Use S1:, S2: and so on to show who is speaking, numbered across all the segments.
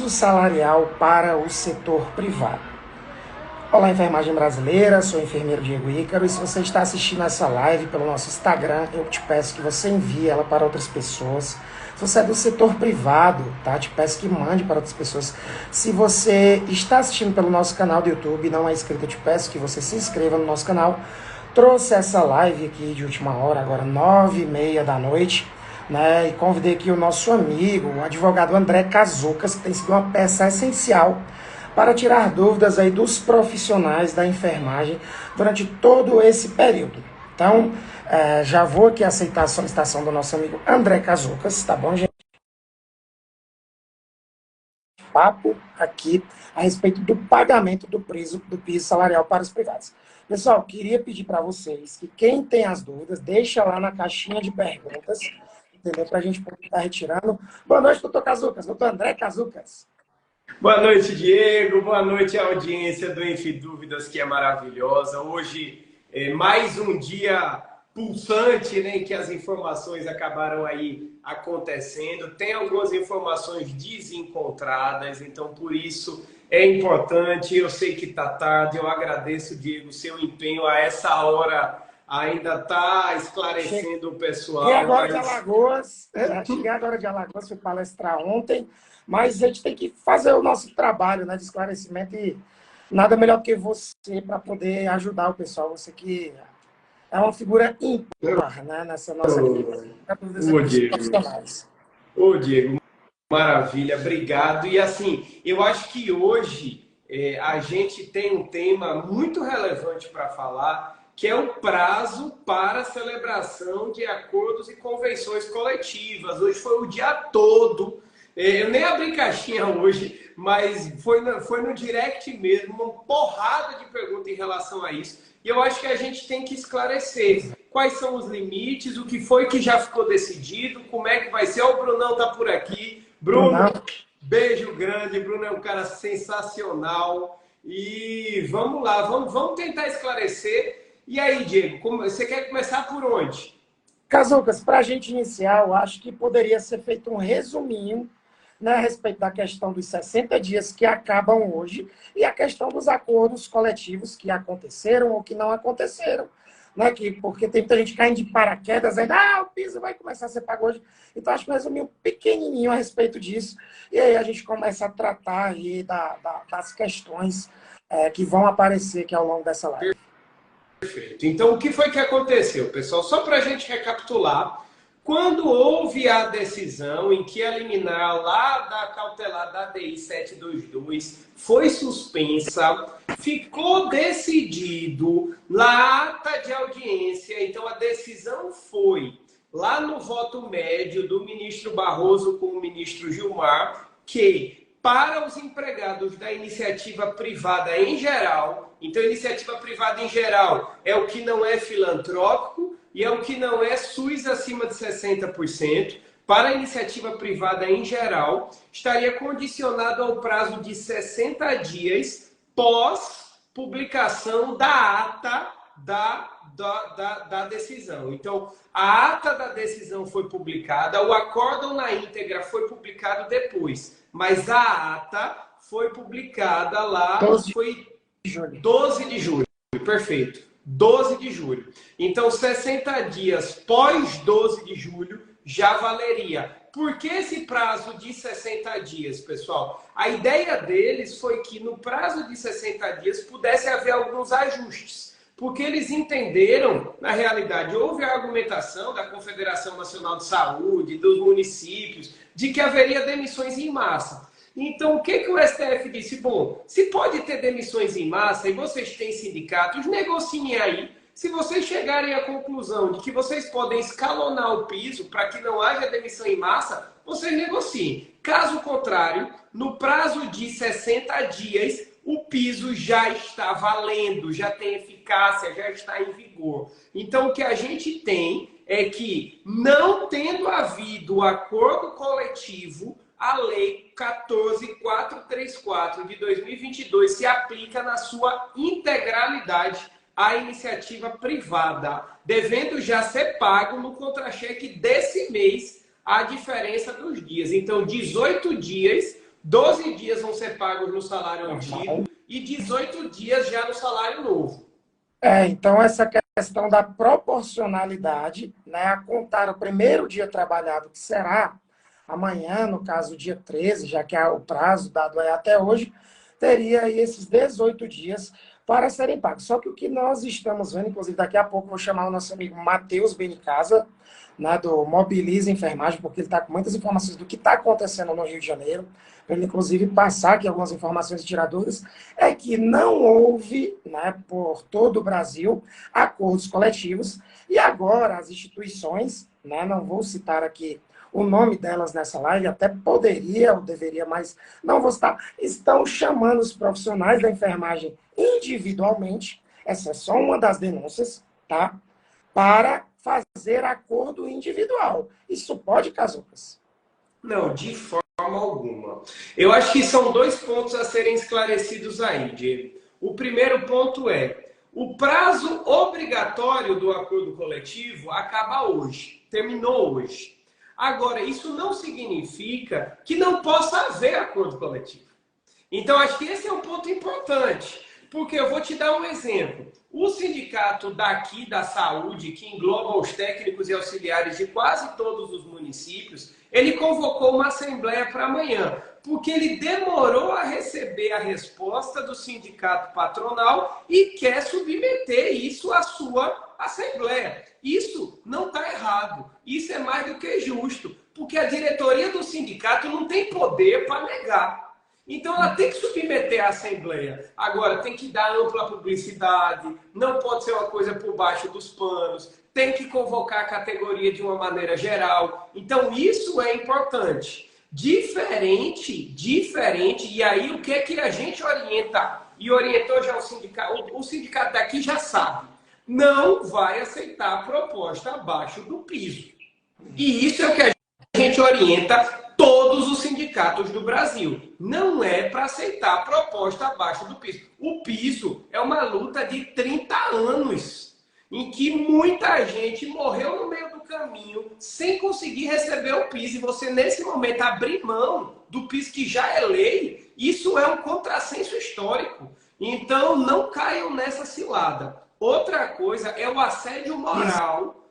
S1: piso salarial para o setor privado. Olá, enfermagem brasileira, sou o enfermeiro Diego Ícaro e se você está assistindo essa live pelo nosso Instagram, eu te peço que você envie ela para outras pessoas. Se você é do setor privado, tá? Te peço que mande para outras pessoas. Se você está assistindo pelo nosso canal do YouTube e não é inscrito, eu te peço que você se inscreva no nosso canal. Trouxe essa live aqui de última hora, agora 9h30 da noite, né? E convidei aqui o nosso amigo, o advogado André Cazucas, que tem sido uma peça essencial para tirar dúvidas aí dos profissionais da enfermagem durante todo esse período. Então, já vou aqui aceitar a solicitação do nosso amigo André Cazucas, tá bom, gente? Papo aqui a respeito do pagamento do piso salarial para os privados. Pessoal, queria pedir para vocês que quem tem as dúvidas, deixa lá na caixinha de perguntas, entendeu? Para a gente poder estar retirando. Boa noite, doutor Cazucas, doutor André Cazucas.
S2: Boa noite, Diego. Boa noite à audiência do Enfim Dúvidas, que é maravilhosa. Hoje é mais um dia pulsante, né, em que as informações acabaram aí acontecendo. Tem algumas informações desencontradas, então por isso é importante. Eu sei que está tarde, eu agradeço, Diego, o seu empenho a essa hora. Ainda está esclarecendo o pessoal.
S1: Cheguei agora de Alagoas, fui palestrar ontem, mas a gente tem que fazer o nosso trabalho, né, de esclarecimento e nada melhor do que você para poder ajudar o pessoal. Você que é uma figura ímpar, né, nessa nossa vida.
S2: Ô, Diego, maravilha, obrigado. E assim, eu acho que hoje a gente tem um tema muito relevante para falar, que é o prazo para a celebração de acordos e convenções coletivas. Hoje foi o dia todo. Eu nem abri caixinha hoje, mas foi no direct mesmo, uma porrada de perguntas em relação a isso. E eu acho que a gente tem que esclarecer quais são os limites, o que foi que já ficou decidido, como é que vai ser. O Brunão tá por aqui. Bruno, beijo grande. Bruno é um cara sensacional. E vamos lá, vamos tentar esclarecer. E aí, Diego, você quer começar por onde?
S1: Cazucas, para a gente iniciar, eu acho que poderia ser feito um resuminho, né, a respeito da questão dos 60 dias que acabam hoje e a questão dos acordos coletivos que aconteceram ou que não aconteceram. Né, porque tem muita gente caindo de paraquedas ainda, o piso vai começar a ser pago hoje. Então, acho que um resuminho pequenininho a respeito disso. E aí a gente começa a tratar aí das questões que vão aparecer aqui ao longo dessa live.
S2: Perfeito. Então, o que foi que aconteceu, pessoal? Só para a gente recapitular, quando houve a decisão em que a liminar lá da cautelar da DI 722 foi suspensa, ficou decidido na ata de audiência, então a decisão foi lá no voto médio do ministro Barroso com o ministro Gilmar, que para os empregados da iniciativa privada em geral, então iniciativa privada em geral é o que não é filantrópico e é o que não é SUS acima de 60%, para a iniciativa privada em geral, estaria condicionado ao prazo de 60 dias pós publicação da ata da decisão. Então, a ata da decisão foi publicada, o acórdão na íntegra foi publicado depois, mas a ata foi publicada lá, foi 12 de julho, perfeito, 12 de julho. Então, 60 dias pós 12 de julho já valeria. Por que esse prazo de 60 dias, pessoal? A ideia deles foi que no prazo de 60 dias pudesse haver alguns ajustes. Porque eles entenderam, na realidade, houve a argumentação da Confederação Nacional de Saúde, dos municípios, de que haveria demissões em massa. Então, o que o STF disse? Bom, se pode ter demissões em massa e vocês têm sindicatos, negociem aí. Se vocês chegarem à conclusão de que vocês podem escalonar o piso para que não haja demissão em massa, vocês negociem. Caso contrário, no prazo de 60 dias, o piso já está valendo, já tem eficácia, já está em vigor. Então, o que a gente tem é que, não tendo havido acordo coletivo, a Lei 14.434 de 2022 se aplica na sua integralidade à iniciativa privada, devendo já ser pago no contra-cheque desse mês a diferença dos dias. Então, 18 dias 12 dias vão ser pagos no salário
S1: Normal.
S2: antigo e 18 dias já no salário novo.
S1: Então essa questão da proporcionalidade, né, a contar o primeiro dia trabalhado, que será amanhã, no caso, dia 13, já que o prazo dado é até hoje, teria aí esses 18 dias para serem pagos. Só que o que nós estamos vendo, inclusive daqui a pouco eu vou chamar o nosso amigo Matheus Benicasa, né, do Mobiliza Enfermagem, porque ele está com muitas informações do que está acontecendo no Rio de Janeiro, para ele, inclusive, passar aqui algumas informações tiradoras, é que não houve, né, por todo o Brasil, acordos coletivos, e agora as instituições, né, não vou citar aqui o nome delas nessa live, até poderia ou deveria, mas não vou citar, estão chamando os profissionais da enfermagem individualmente, essa é só uma das denúncias, tá? Para fazer acordo individual. Isso pode, Casucas?
S2: Não, de forma alguma. Eu acho que são dois pontos a serem esclarecidos aí, Diego. O primeiro ponto é: o prazo obrigatório do acordo coletivo acaba hoje, terminou hoje. Agora, isso não significa que não possa haver acordo coletivo. Então, acho que esse é um ponto importante, porque eu vou te dar um exemplo. O sindicato daqui da saúde, que engloba os técnicos e auxiliares de quase todos os municípios, ele convocou uma assembleia para amanhã, porque ele demorou a receber a resposta do sindicato patronal e quer submeter isso à sua assembleia. Isso não está errado, isso é mais do que justo, porque a diretoria do sindicato não tem poder para negar. Então, ela tem que submeter à Assembleia. Agora, tem que dar ampla publicidade, não pode ser uma coisa por baixo dos panos, tem que convocar a categoria de uma maneira geral. Então, isso é importante. Diferente, e aí o que é que a gente orienta? E orientou já o sindicato daqui já sabe. Não vai aceitar a proposta abaixo do piso. E isso é o que a gente orienta todos os sindicatos do Brasil. Não é para aceitar a proposta abaixo do piso. O piso é uma luta de 30 anos, em que muita gente morreu no meio do caminho sem conseguir receber o piso. E você, nesse momento, abrir mão do piso que já é lei, isso é um contrassenso histórico. Então, não caiam nessa cilada. Outra coisa é o assédio moral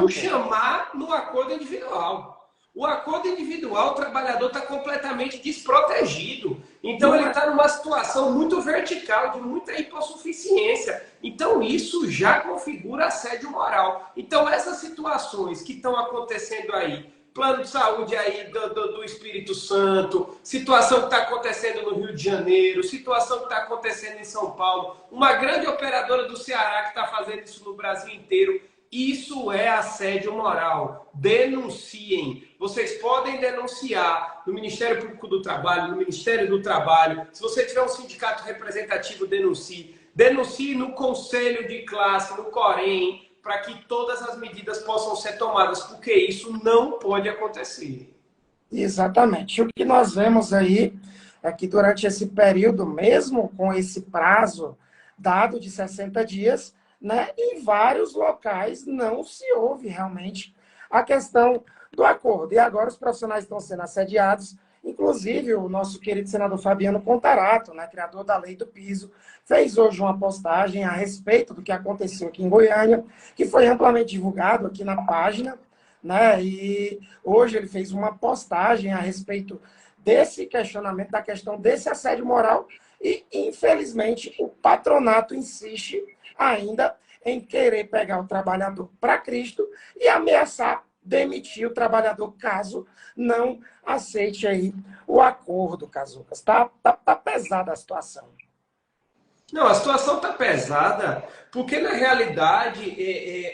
S2: do chamar no acordo individual. O acordo individual, o trabalhador está completamente desprotegido. Então, ele está numa situação muito vertical, de muita hipossuficiência. Então, isso já configura assédio moral. Então, essas situações que estão acontecendo aí, plano de saúde aí do Espírito Santo, situação que está acontecendo no Rio de Janeiro, situação que está acontecendo em São Paulo, uma grande operadora do Ceará que está fazendo isso no Brasil inteiro, isso é assédio moral. Denunciem. Vocês podem denunciar no Ministério Público do Trabalho, no Ministério do Trabalho. Se você tiver um sindicato representativo, denuncie. Denuncie no Conselho de Classe, no Corém, para que todas as medidas possam ser tomadas, porque isso não pode acontecer.
S1: Exatamente. O que nós vemos aí é que durante esse período, mesmo com esse prazo dado de 60 dias, né, em vários locais não se ouve realmente a questão do acordo. E agora os profissionais estão sendo assediados, inclusive o nosso querido senador Fabiano Contarato, né, criador da lei do piso, fez hoje uma postagem a respeito do que aconteceu aqui em Goiânia, que foi amplamente divulgado aqui na página, né, e hoje ele fez uma postagem a respeito desse questionamento, da questão desse assédio moral, e infelizmente o patronato insiste ainda em querer pegar o trabalhador para Cristo e ameaçar demitir o trabalhador caso não aceite aí o acordo, Casucas. Tá pesada a situação.
S2: Não, a situação está pesada porque, na realidade,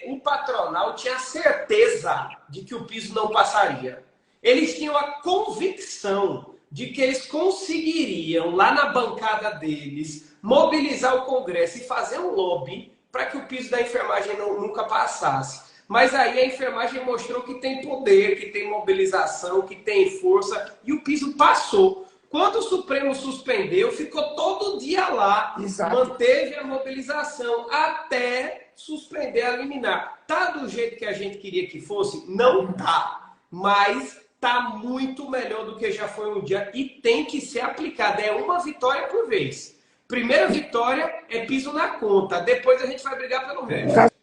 S2: o patronal tinha certeza de que o piso não passaria. Eles tinham a convicção de que eles conseguiriam, lá na bancada deles, mobilizar o Congresso e fazer um lobby para que o piso da enfermagem nunca passasse. Mas aí a enfermagem mostrou que tem poder, que tem mobilização, que tem força, e o piso passou. Quando o Supremo suspendeu, ficou todo dia lá,
S1: Exato.
S2: Manteve a mobilização até suspender a liminar. Tá do jeito que a gente queria que fosse? Não tá, mas está muito melhor do que já foi um dia e tem que ser aplicada. É uma vitória por vez. Primeira vitória é piso na conta. Depois a gente vai brigar pelo resto.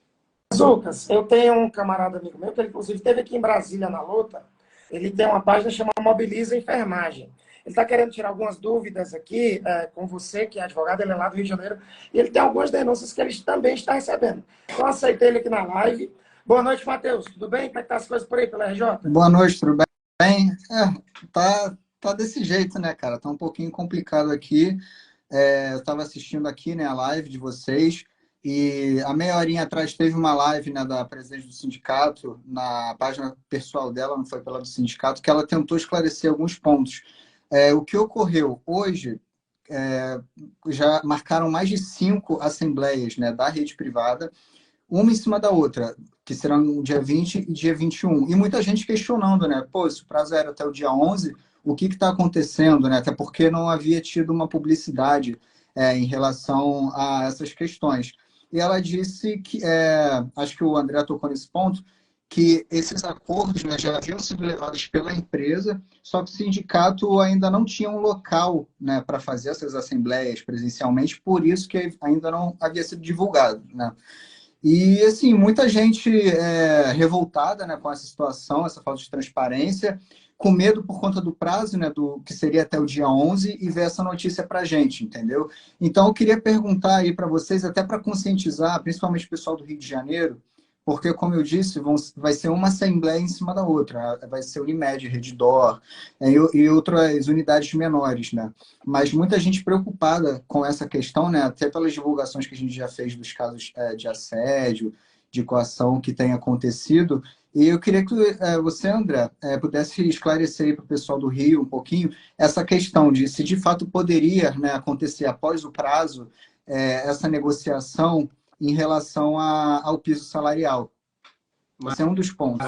S1: Lucas, eu tenho um camarada amigo meu, que ele inclusive esteve aqui em Brasília na luta. Ele tem uma página chamada Mobiliza Enfermagem. Ele está querendo tirar algumas dúvidas aqui com você, que é advogado, ele é lá do Rio de Janeiro, e ele tem algumas denúncias que ele também está recebendo. Então, aceitei ele aqui na live. Boa noite, Matheus. Tudo bem? Como é que tá as coisas por aí pela RJ?
S3: Boa noite, tudo bem? Tá desse jeito, né, cara? Tá um pouquinho complicado aqui. Eu estava assistindo aqui, né, a live de vocês, e há meia horinha atrás teve uma live, né, da presidente do sindicato, na página pessoal dela, não foi pela do sindicato, que ela tentou esclarecer alguns pontos. O que ocorreu hoje, já marcaram mais de 5 assembleias, né, da rede privada, uma em cima da outra, que serão no dia 20 e dia 21. E muita gente questionando, né? Pô, se o prazo era até o dia 11, o que está acontecendo, né? Até porque não havia tido uma publicidade em relação a essas questões. E ela disse que, acho que o André tocou nesse ponto, que esses acordos, né, já haviam sido levados pela empresa, só que o sindicato ainda não tinha um local, né, para fazer essas assembleias presencialmente, por isso que ainda não havia sido divulgado, né? E, assim, muita gente revoltada, né, com essa situação, essa falta de transparência, com medo por conta do prazo, né, do que seria até o dia 11, e ver essa notícia para a gente, entendeu? Então, eu queria perguntar aí para vocês, até para conscientizar, principalmente o pessoal do Rio de Janeiro, porque, como eu disse, vai ser uma assembleia em cima da outra, vai ser Unimed, Redditor, e outras unidades menores, né? Mas muita gente preocupada com essa questão, né? Até pelas divulgações que a gente já fez dos casos de assédio, de coação que tem acontecido. E eu queria que você, André, pudesse esclarecer aí para o pessoal do Rio um pouquinho essa questão de se de fato poderia, né, acontecer após o prazo essa negociação em relação ao piso salarial. Esse é um dos pontos.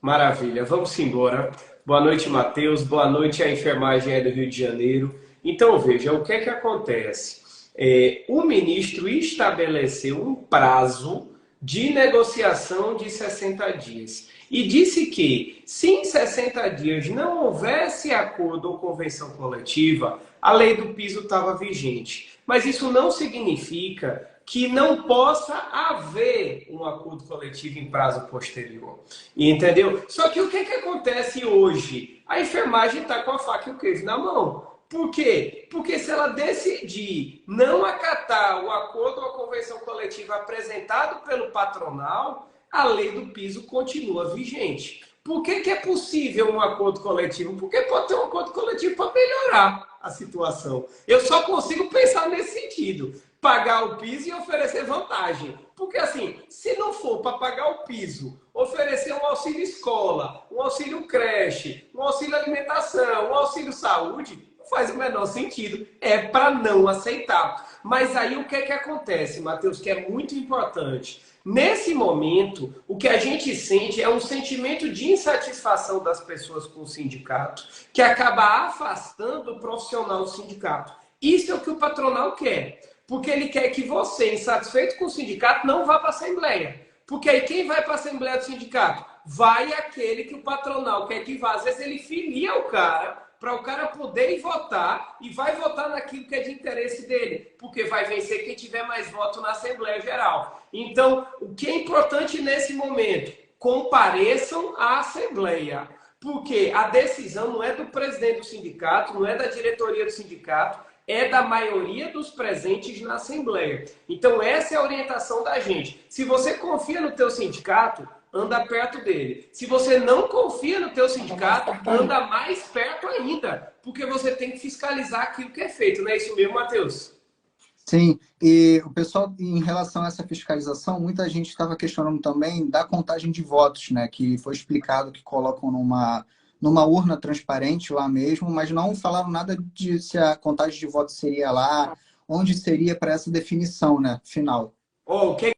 S2: Maravilha, vamos embora. Boa noite, Matheus. Boa noite à enfermagem aí do Rio de Janeiro. Então, veja, o que é que acontece? O ministro estabeleceu um prazo de negociação de 60 dias. E disse que, se em 60 dias não houvesse acordo ou convenção coletiva, a lei do piso estava vigente. Mas isso não significa que não possa haver um acordo coletivo em prazo posterior. Entendeu? Só que o que acontece hoje? A enfermagem está com a faca e o queijo na mão. Por quê? Porque se ela decidir não acatar o acordo ou a convenção coletiva apresentado pelo patronal, a lei do piso continua vigente. Por que é possível um acordo coletivo? Porque pode ter um acordo coletivo para melhorar a situação. Eu só consigo pensar nesse sentido. Pagar o piso e oferecer vantagem. Porque assim, se não for para pagar o piso, oferecer um auxílio escola, um auxílio creche, um auxílio alimentação, um auxílio saúde, não faz o menor sentido. É para não aceitar. Mas aí o que é que acontece, Matheus, que é muito importante? Nesse momento, o que a gente sente é um sentimento de insatisfação das pessoas com o sindicato, que acaba afastando o profissional do sindicato. Isso é o que o patronal quer. Porque ele quer que você, insatisfeito com o sindicato, não vá para a Assembleia. Porque aí quem vai para a Assembleia do sindicato? Vai aquele que o patronal quer que vá. Às vezes ele filia o cara, para o cara poder ir votar, e vai votar naquilo que é de interesse dele. Porque vai vencer quem tiver mais voto na Assembleia Geral. Então, o que é importante nesse momento? Compareçam à Assembleia. Porque a decisão não é do presidente do sindicato, não é da diretoria do sindicato, é da maioria dos presentes na Assembleia. Então, essa é a orientação da gente. Se você confia no teu sindicato, anda perto dele. Se você não confia no teu sindicato, anda mais perto ainda. Porque você tem que fiscalizar aquilo que é feito. Não é isso mesmo, Matheus?
S3: Sim, e o pessoal, em relação a essa fiscalização, muita gente estava questionando também da contagem de votos, né? Que foi explicado que colocam numa urna transparente lá mesmo, mas não falaram nada de se a contagem de votos seria lá, onde seria para essa definição, né, final.
S2: O que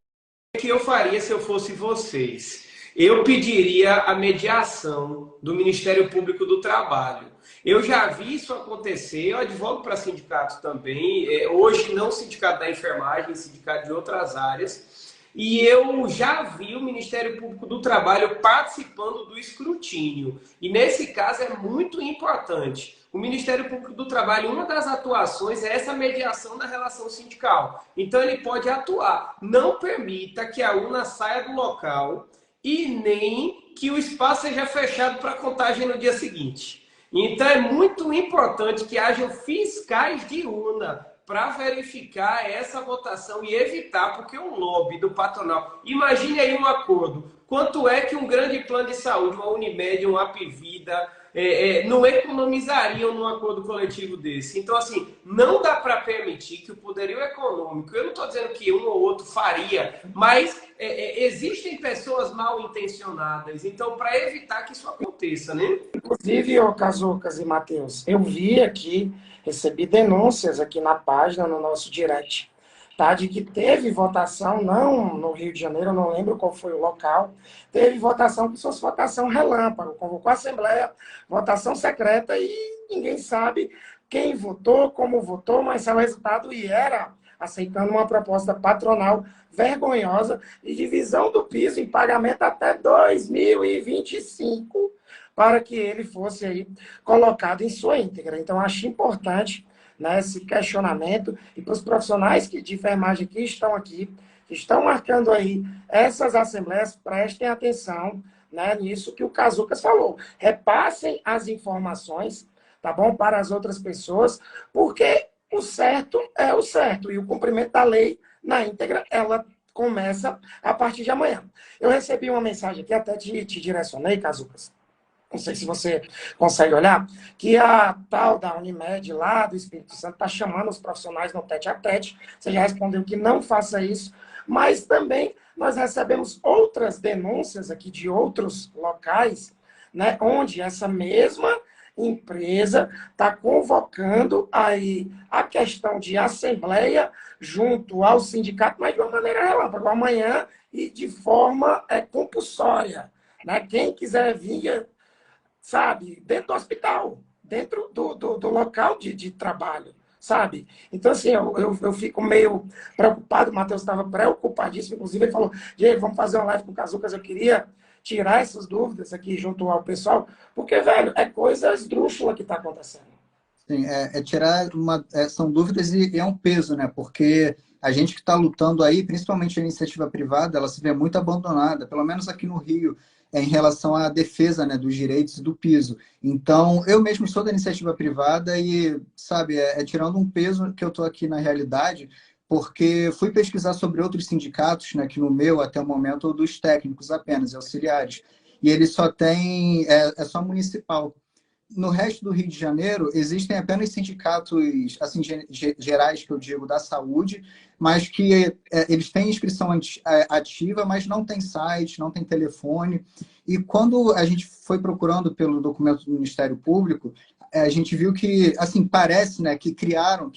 S2: eu faria se eu fosse vocês? Eu pediria a mediação do Ministério Público do Trabalho. Eu já vi isso acontecer, eu advogo para sindicatos também, hoje não sindicato da enfermagem, sindicato de outras áreas, e eu já vi o Ministério Público do Trabalho participando do escrutínio. E nesse caso é muito importante. O Ministério Público do Trabalho, uma das atuações é essa mediação da relação sindical. Então ele pode atuar. Não permita que a urna saia do local e nem que o espaço seja fechado para contagem no dia seguinte. Então é muito importante que hajam fiscais de urna para verificar essa votação e evitar, porque o lobby do patronal... Imagine aí um acordo. Quanto é que um grande plano de saúde, uma Unimed, um Apvida, não economizariam num acordo coletivo desse? Então, assim, não dá para permitir que o poderio econômico... Eu não estou dizendo que um ou outro faria, mas existem pessoas mal intencionadas. Então, para evitar que isso aconteça, né?
S1: Inclusive, ô Cazucas e Matheus, eu vi aqui, recebi denúncias aqui na página, no nosso direct, tá? De que teve votação, não no Rio de Janeiro, eu não lembro qual foi o local, teve votação como se fosse votação relâmpago, convocou a Assembleia, votação secreta e ninguém sabe quem votou, como votou, mas é o resultado e era aceitando uma proposta patronal vergonhosa de divisão do piso em pagamento até 2025, para que ele fosse aí colocado em sua íntegra. Então, acho importante, né, esse questionamento, e para os profissionais de enfermagem que estão marcando aí essas assembleias, prestem atenção, né, nisso que o Cazucas falou. Repassem as informações, tá bom, para as outras pessoas, porque o certo é o certo, e o cumprimento da lei na íntegra, ela começa a partir de amanhã. Eu recebi uma mensagem aqui, até te direcionei, Cazucas, não sei se você consegue olhar, que a tal da Unimed lá do Espírito Santo está chamando os profissionais no tete-a-tete. Você já respondeu que não faça isso, mas também nós recebemos outras denúncias aqui de outros locais, né, onde essa mesma empresa está convocando aí a questão de assembleia junto ao sindicato, mas de uma maneira relâmpago, amanhã e de forma compulsória. Né? Quem quiser vir, sabe, dentro do hospital, dentro do local de trabalho, sabe? Então, assim, eu fico meio preocupado, o Matheus estava preocupadíssimo, inclusive ele falou, Diego, vamos fazer uma live com o Cazucas, eu queria tirar essas dúvidas aqui junto ao pessoal, porque, velho, é coisa esdrúxula que está acontecendo.
S3: Sim, tirar são dúvidas e é um peso, né? Porque a gente que está lutando aí, principalmente a iniciativa privada, ela se vê muito abandonada, pelo menos aqui no Rio, em relação à defesa, né, dos direitos e do piso. Então, eu mesmo sou da iniciativa privada e, sabe, tirando um peso que eu estou aqui na realidade, porque fui pesquisar sobre outros sindicatos, né, que no meu, até o momento, dos técnicos apenas, auxiliares, e ele só tem, é só municipal. No resto do Rio de Janeiro, existem apenas sindicatos assim, gerais, que eu digo, da saúde, mas que eles têm inscrição ativa, mas não tem site, não tem telefone. E quando a gente foi procurando pelo documento do Ministério Público, a gente viu que, assim, parece, né, que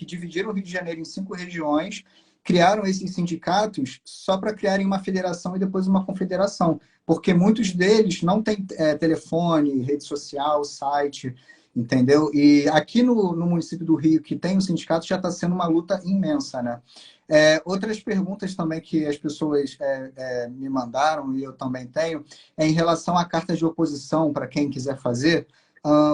S3: dividiram o Rio de Janeiro em 5 regiões, criaram esses sindicatos só para criarem uma federação e depois uma confederação, porque muitos deles não têm telefone, rede social, site, entendeu? E aqui no município do Rio, que tem o sindicato, já está sendo uma luta imensa, né? Outras perguntas também que as pessoas me mandaram, e eu também tenho, é em relação à carta de oposição, para quem quiser fazer.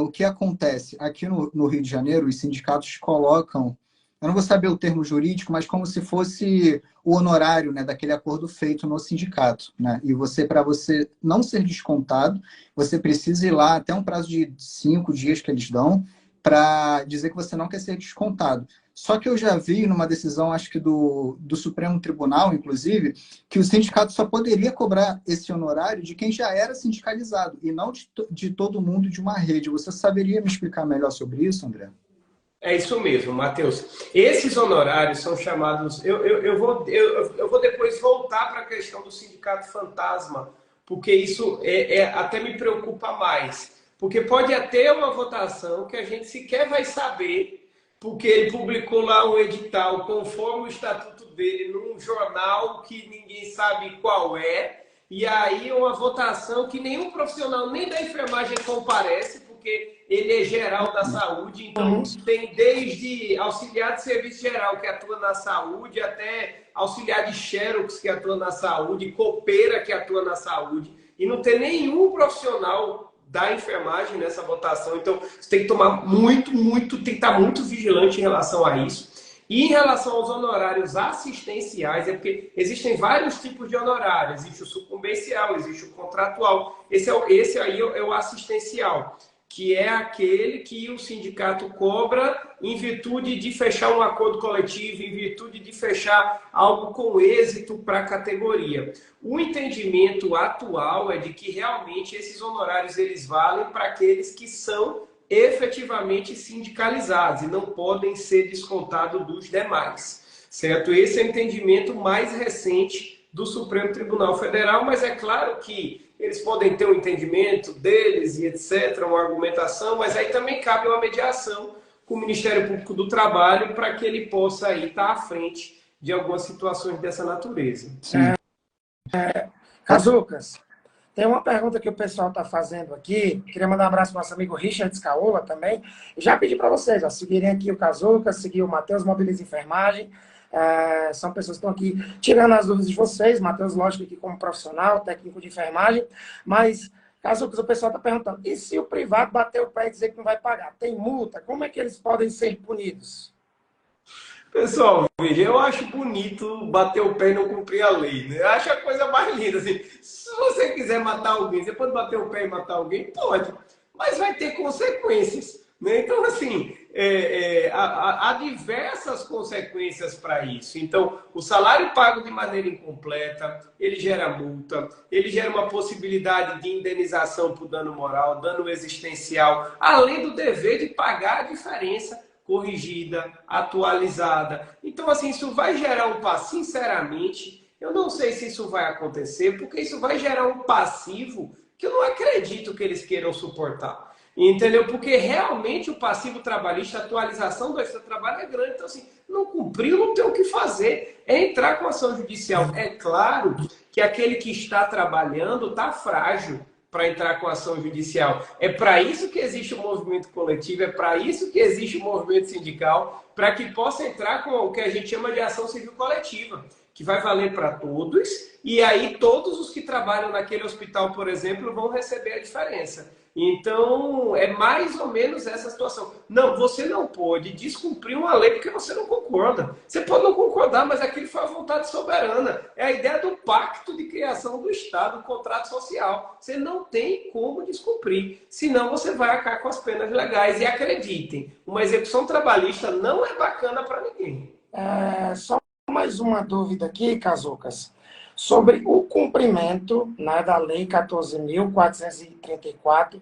S3: O que acontece? Aqui no Rio de Janeiro, os sindicatos colocam, eu não vou saber o termo jurídico, mas como se fosse o honorário, né, daquele acordo feito no sindicato. Né? E para você não ser descontado, você precisa ir lá até um prazo de 5 dias que eles dão para dizer que você não quer ser descontado. Só que eu já vi numa decisão, acho que do Supremo Tribunal, inclusive, que o sindicato só poderia cobrar esse honorário de quem já era sindicalizado e não de todo mundo de uma rede. Você saberia me explicar melhor sobre isso, André?
S2: É isso mesmo, Matheus. Esses honorários são chamados... Eu vou depois voltar para a questão do sindicato fantasma, porque isso até me preocupa mais. Porque pode ter uma votação que a gente sequer vai saber, porque ele publicou lá um edital conforme o estatuto dele num jornal que ninguém sabe qual é, e aí uma votação que nenhum profissional nem da enfermagem comparece, porque ele é geral da saúde, então tem desde auxiliar de serviço geral que atua na saúde, até auxiliar de xerox que atua na saúde, copeira que atua na saúde, e não tem nenhum profissional da enfermagem nessa votação. Então, você tem que tomar tem que estar muito vigilante em relação a isso. E em relação aos honorários assistenciais, é porque existem vários tipos de honorário. Existe o sucumbencial, existe o contratual. Esse aí é o assistencial, que é aquele que o sindicato cobra em virtude de fechar um acordo coletivo, em virtude de fechar algo com êxito para a categoria. O entendimento atual é de que realmente esses honorários eles valem para aqueles que são efetivamente sindicalizados e não podem ser descontados dos demais, certo? Esse é o entendimento mais recente do Supremo Tribunal Federal, mas é claro que eles podem ter um entendimento deles e etc., uma argumentação, mas aí também cabe uma mediação com o Ministério Público do Trabalho para que ele possa aí estar à frente de algumas situações dessa natureza.
S3: Sim.
S1: Cazucas, tem uma pergunta que o pessoal está fazendo aqui. Queria mandar um abraço para o nosso amigo Richard Scaola também. E já pedi para vocês, ó, seguirem aqui o Cazucas, seguir o Matheus Mobiliza Enfermagem. São pessoas que estão aqui tirando as dúvidas de vocês. Matheus, lógico, aqui como profissional, técnico de enfermagem. Mas, Cazucas, o pessoal está perguntando, e se o privado bater o pé e dizer que não vai pagar? Tem multa? Como é que eles podem ser punidos?
S2: Pessoal, veja, eu acho bonito bater o pé e não cumprir a lei, né? Eu acho a coisa mais linda, assim. Se você quiser matar alguém, você pode bater o pé e matar alguém? Pode, mas vai ter consequências, né? Então, assim, há diversas consequências para isso. Então, o salário pago de maneira incompleta, ele gera multa, ele gera uma possibilidade de indenização por dano moral, dano existencial, além do dever de pagar a diferença corrigida, atualizada. Então, assim, isso vai gerar um passivo, sinceramente, eu não sei se isso vai acontecer, porque isso vai gerar um passivo que eu não acredito que eles queiram suportar. Entendeu? Porque realmente o passivo trabalhista, a atualização do extra-trabalho é grande. Então, assim, não cumpriu, não tem o que fazer. É entrar com ação judicial. É claro que aquele que está trabalhando está frágil para entrar com ação judicial. É para isso que existe o movimento coletivo, é para isso que existe o movimento sindical, para que possa entrar com o que a gente chama de ação civil coletiva, que vai valer para todos, e aí todos os que trabalham naquele hospital, por exemplo, vão receber a diferença. Então, é mais ou menos essa situação. Não, você não pode descumprir uma lei porque você não concorda. Você pode não concordar, mas aquilo foi a vontade soberana. É a ideia do pacto de criação do Estado, do contrato social. Você não tem como descumprir, senão você vai arcar com as penas legais. E acreditem, uma execução trabalhista não é bacana para ninguém.
S1: Só mais uma dúvida aqui, Cazucas, sobre o cumprimento, né, da Lei 14.434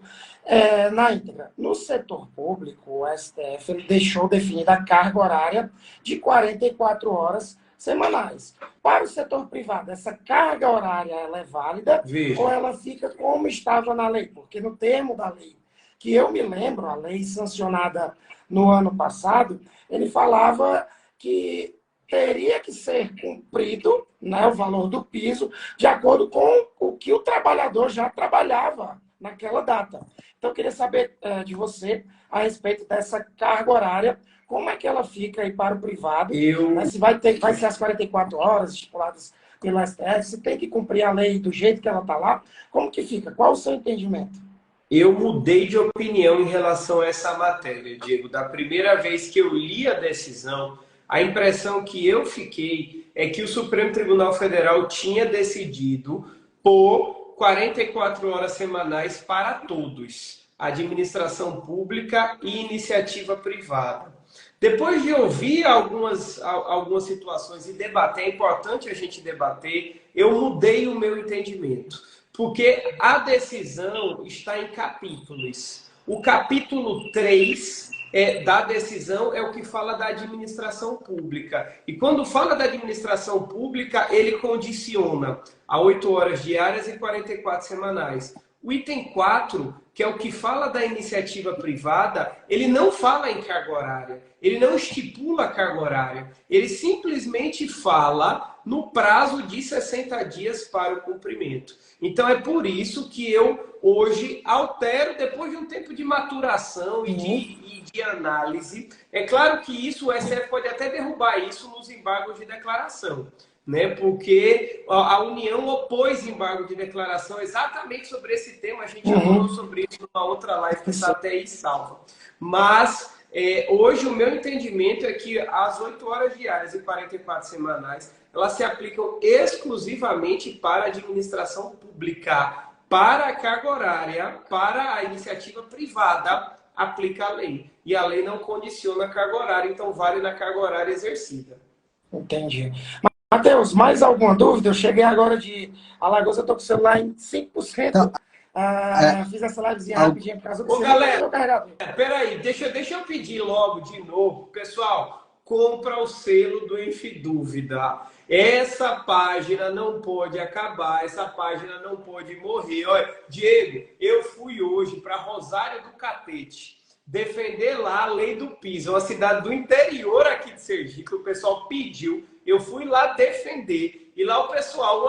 S1: na íntegra. No setor público, o STF ele deixou definida a carga horária de 44 horas semanais. Para o setor privado, essa carga horária ela é válida ou ela fica como estava na lei? Porque no termo da lei, que eu me lembro, a lei sancionada no ano passado, ele falava que teria que ser cumprido, né, o valor do piso de acordo com o que o trabalhador já trabalhava naquela data. Então, eu queria saber de você a respeito dessa carga horária, como é que ela fica aí para o privado, né, se vai ser as 44 horas estipuladas pelo STF, se tem que cumprir a lei do jeito que ela está lá, como que fica? Qual o seu entendimento?
S2: Eu mudei de opinião em relação a essa matéria, Diego. Da primeira vez que eu li a decisão, a impressão que eu fiquei é que o Supremo Tribunal Federal tinha decidido por 44 horas semanais para todos, administração pública e iniciativa privada. Depois de ouvir algumas situações e debater, é importante a gente debater, eu mudei o meu entendimento, porque a decisão está em capítulos. O capítulo 3 da decisão é o que fala da administração pública. E quando fala da administração pública, ele condiciona a 8 horas diárias e 44 semanais. O item 4, que é o que fala da iniciativa privada, ele não fala em carga horária, ele não estipula carga horária, ele simplesmente fala no prazo de 60 dias para o cumprimento. Então é por isso que eu hoje altero, depois de um tempo de maturação e de análise. É claro que isso, o STF pode até derrubar isso nos embargos de declaração, né? Porque a União opôs embargo de declaração exatamente sobre esse tema. A gente já falou sobre isso numa outra live que está até aí salva. Mas hoje o meu entendimento é que as 8 horas diárias e 44 semanais, elas se aplicam exclusivamente para a administração pública. Para a carga horária, para a iniciativa privada, aplica a lei. E a lei não condiciona a carga horária, então vale na carga horária exercida.
S1: Entendi. Matheus, mais alguma dúvida? Eu cheguei agora de Alagoas, eu estou com o celular em 5%. Então, fiz essa livezinha rapidinho por causa do
S2: Ô, galera, peraí, deixa eu pedir logo de novo. Pessoal, compra o selo do Enfidúvida. Essa página não pode acabar, essa página não pode morrer. Olha, Diego, eu fui hoje para Rosário do Catete defender lá a lei do piso, uma cidade do interior aqui de Sergipe, o pessoal pediu, eu fui lá defender, e lá o pessoal,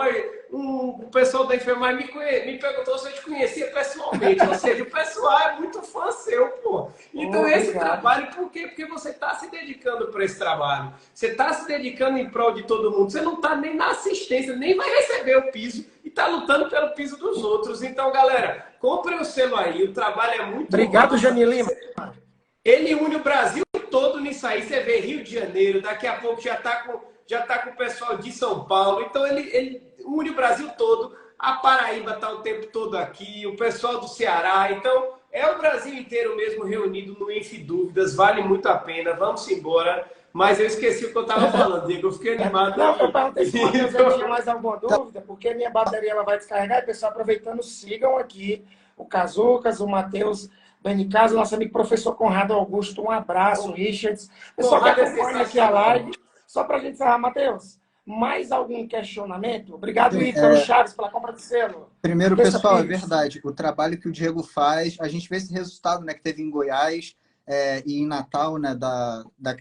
S2: o pessoal da enfermagem me perguntou se eu te conhecia pessoalmente, ou seja, o pessoal é muito fã seu, pô. Então esse trabalho, por quê? Porque você está se dedicando para esse trabalho, você está se dedicando em prol de todo mundo, você não está nem na assistência, nem vai receber o piso, e está lutando pelo piso dos outros. Então, galera, compre o selo aí, o trabalho é muito
S1: Obrigado, Jani Lima.
S2: Ele une o Brasil todo nisso aí. Você vê Rio de Janeiro, daqui a pouco já tá com o pessoal de São Paulo. Então ele une o Brasil todo. A Paraíba está o tempo todo aqui, o pessoal do Ceará. Então é o Brasil inteiro mesmo reunido no Enfidúvidas. Vale muito a pena. Vamos embora. Mas eu esqueci o que eu estava falando, Diego. Eu fiquei animado.
S1: Não, eu perguntei se o Matheus tinha mais alguma dúvida, porque minha bateria ela vai descarregar. E, pessoal, aproveitando, sigam aqui o Cazucas, o Matheus Benicasa, nosso amigo professor Conrado Augusto. Um abraço, Richards. Pessoal que acompanha aqui a live. Só para a gente encerrar, Matheus, mais algum questionamento? Obrigado, Ícaro Chaves, pela compra de selo.
S3: Primeiro, pessoal, é verdade. O trabalho que o Diego faz, a gente vê esse resultado, né, que teve em Goiás e em Natal, né,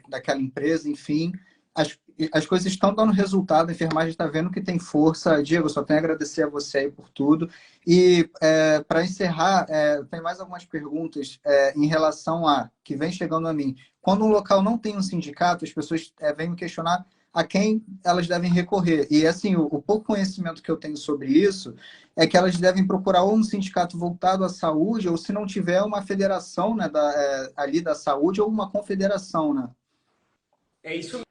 S3: daquela empresa, enfim. As coisas estão dando resultado, a enfermagem está vendo que tem força. Diego, só tenho a agradecer a você aí por tudo. E para encerrar, tem mais algumas perguntas em relação a, que vem chegando a mim. Quando um local não tem um sindicato, as pessoas vêm me questionar a quem elas devem recorrer. E assim, o pouco conhecimento que eu tenho sobre isso é que elas devem procurar ou um sindicato voltado à saúde, ou se não tiver uma federação, né, ali da saúde, ou uma confederação, né?
S2: É isso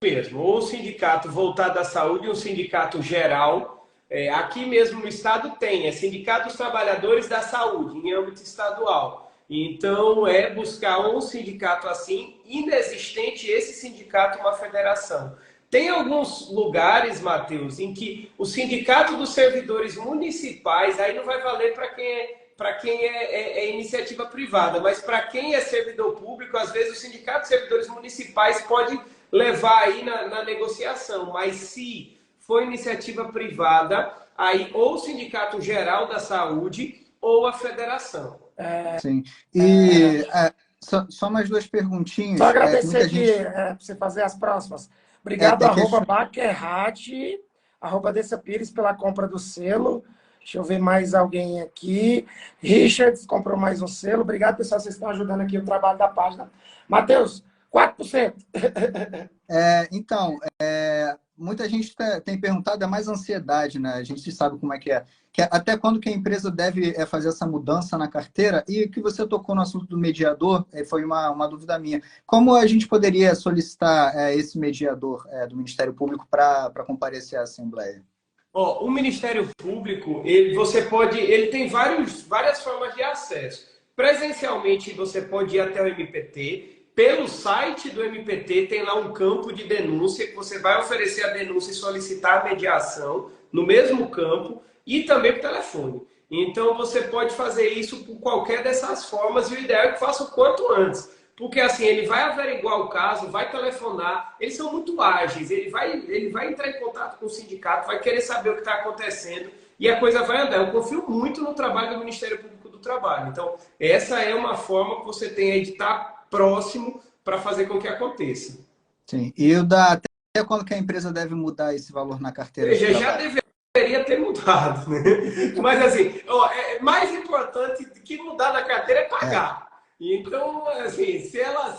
S2: mesmo. Ou um sindicato voltado à saúde, um sindicato geral. Aqui mesmo no estado tem, Sindicato dos Trabalhadores da Saúde, em âmbito estadual. Então, buscar um sindicato assim, inexistente esse sindicato, uma federação. Tem alguns lugares, Matheus, em que o sindicato dos servidores municipais, aí não vai valer para quem é iniciativa privada, mas para quem é servidor público, às vezes o sindicato dos servidores municipais pode levar aí na negociação, mas se for iniciativa privada, aí ou o Sindicato Geral da Saúde ou a federação.
S3: Sim. E só mais duas perguntinhas.
S1: Só agradecer aqui para você fazer as próximas. Obrigado, @Baquerrat, @Dessa Pires pela compra do selo. Deixa eu ver mais alguém aqui. Richards comprou mais um selo. Obrigado, pessoal. Vocês estão ajudando aqui o trabalho da página. Matheus, 4%.
S3: Então, muita gente tem perguntado, é mais ansiedade, né? A gente sabe como é que é. Até quando que a empresa deve fazer essa mudança na carteira? E que você tocou no assunto do mediador, foi uma dúvida minha. Como a gente poderia solicitar esse mediador do Ministério Público para comparecer à Assembleia?
S2: O Ministério Público, ele tem várias formas de acesso. Presencialmente, você pode ir até o MPT. Pelo site do MPT tem lá um campo de denúncia que você vai oferecer a denúncia e solicitar a mediação no mesmo campo e também por telefone. Então você pode fazer isso por qualquer dessas formas e o ideal é que faça o quanto antes. Porque assim, ele vai averiguar o caso, vai telefonar, eles são muito ágeis, ele vai entrar em contato com o sindicato, vai querer saber o que está acontecendo e a coisa vai andar. Eu confio muito no trabalho do Ministério Público do Trabalho. Então, essa é uma forma que você tem aí de estar próximo para fazer com que aconteça.
S3: Sim. E até quando que a empresa deve mudar esse valor na carteira de
S2: Veja, já
S3: trabalho?
S2: deveria ter mudado, né? Mas assim, ó, mais importante que mudar na carteira é pagar. Então, assim, se ela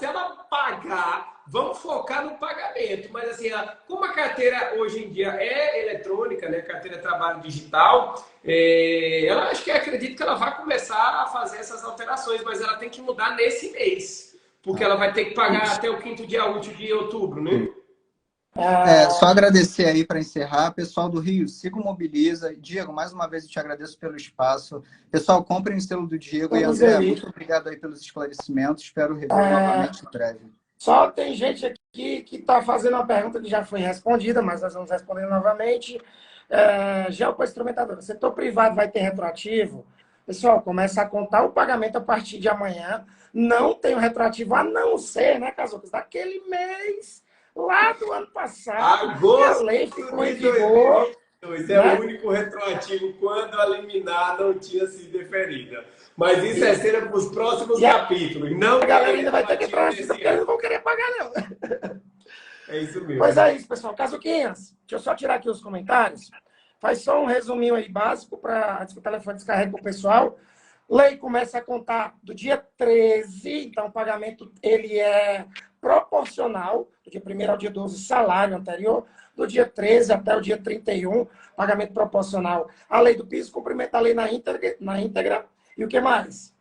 S2: pagar, vamos focar no pagamento. Mas assim, como a carteira hoje em dia é eletrônica, né? Carteira de trabalho digital, ela acho que acredito que ela vai começar a fazer essas alterações, mas ela tem que mudar nesse mês. Porque ela vai ter que pagar até o 5º dia útil de outubro, né?
S3: Só agradecer aí para encerrar. Pessoal do Rio, siga o Mobiliza. Diego, mais uma vez eu te agradeço pelo espaço. Pessoal, comprem o selo do Diego. E André, muito obrigado aí pelos esclarecimentos. Espero revê-lo novamente em breve.
S1: Só tem gente aqui que está fazendo uma pergunta que já foi respondida, mas nós vamos responder novamente. Geoinstrumentadora, setor privado vai ter retroativo? Pessoal, começa a contar o pagamento a partir de amanhã. Não tem o retroativo, a não ser, né, Casucas, daquele mês lá do ano passado.
S2: Agosto
S1: a lei ficou em
S2: de
S1: vigor.
S2: 2022 é o único retroativo quando a liminar não tinha sido deferida. Mas isso é cena para os próximos capítulos. Não
S1: a galera ainda vai ter que entrar na justiça porque eles não vão querer pagar, não.
S2: É isso mesmo.
S1: Pois é isso, pessoal. Casuquinhas, deixa eu só tirar aqui os comentários. Faz só um resuminho aí básico para o telefone descarregue para o pessoal. Lei começa a contar do dia 13, então o pagamento ele é proporcional, do dia 1º ao dia 12, salário anterior, do dia 13 até o dia 31, pagamento proporcional à lei do piso, cumprimento da lei na íntegra. E o que mais?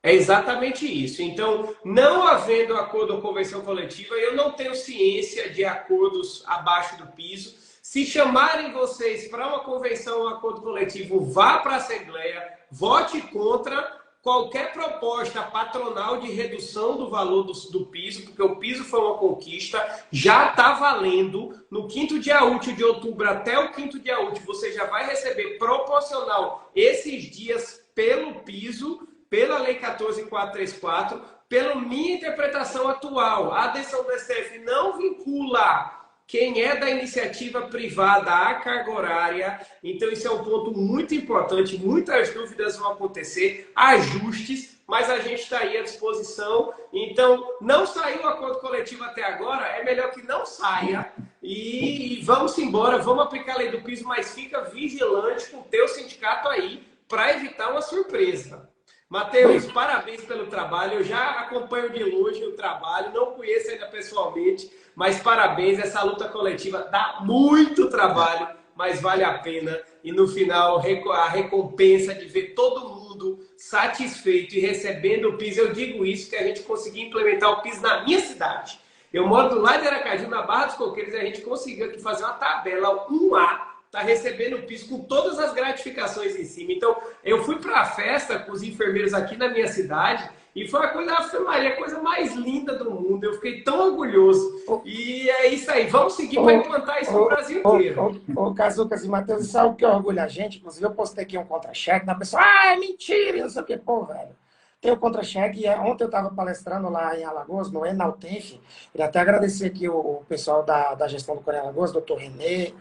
S2: É exatamente isso. Então, não havendo acordo ou convenção coletiva, eu não tenho ciência de acordos abaixo do piso. Se chamarem vocês para uma convenção ou acordo coletivo, vá para a Assembleia, vote contra qualquer proposta patronal de redução do valor do piso, porque o piso foi uma conquista, já está valendo. No 5º dia útil de outubro até o 5º dia útil, você já vai receber proporcional esses dias pelo piso, pela Lei 14.434, pela minha interpretação atual. A decisão do STF não vincula quem é da iniciativa privada à carga horária. Então, isso é um ponto muito importante. Muitas dúvidas vão acontecer, ajustes, mas a gente está aí à disposição. Então, não saiu o acordo coletivo até agora, é melhor que não saia. E vamos embora, vamos aplicar a lei do piso, mas fica vigilante com o teu sindicato aí para evitar uma surpresa. Matheus, parabéns pelo trabalho. Eu já acompanho de longe o trabalho, não conheço ainda pessoalmente, mas parabéns. Essa luta coletiva dá muito trabalho, mas vale a pena. E no final, a recompensa de ver todo mundo satisfeito e recebendo o piso. Eu digo isso, que a gente conseguiu implementar o piso na minha cidade. Eu moro do lado de Aracaju, na Barra dos Coqueiros, e a gente conseguiu aqui fazer uma tabela 1A. Está recebendo o piso com todas as gratificações em cima. Então, eu fui para a festa com os enfermeiros aqui na minha cidade e foi a coisa mais linda do mundo. Eu fiquei tão orgulhoso. E é isso aí. Vamos seguir para implantar isso no Brasil inteiro.
S1: Ô, Casucas e Matheus, sabe o que orgulha a gente? Inclusive, eu postei aqui um contra-cheque na pessoa. É mentira! Não sei o que. Pô, velho. Tem o contra-cheque. Ontem eu estava palestrando lá em Alagoas, no Enaltenf. Queria até agradecer aqui o pessoal da gestão do Corém Alagoas, doutor Renê,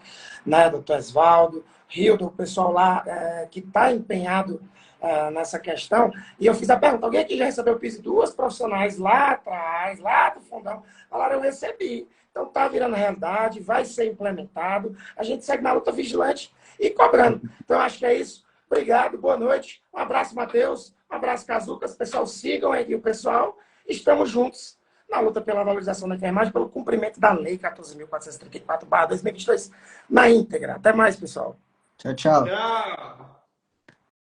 S1: né, doutor Esvaldo, Rildo, o pessoal lá que está empenhado nessa questão. E eu fiz a pergunta, alguém aqui já recebeu o piso? 2 profissionais lá atrás, lá do fundão, falaram, eu recebi. Então está virando realidade, vai ser implementado. A gente segue na luta vigilante e cobrando. Então acho que é isso. Obrigado, boa noite. Um abraço, Matheus. Um abraço, Casucas. Pessoal, sigam aí o pessoal. Estamos juntos na luta pela valorização da enfermagem, pelo cumprimento da Lei 14.434/2022 na íntegra. Até mais, pessoal.
S3: Tchau, tchau.
S2: Tchau.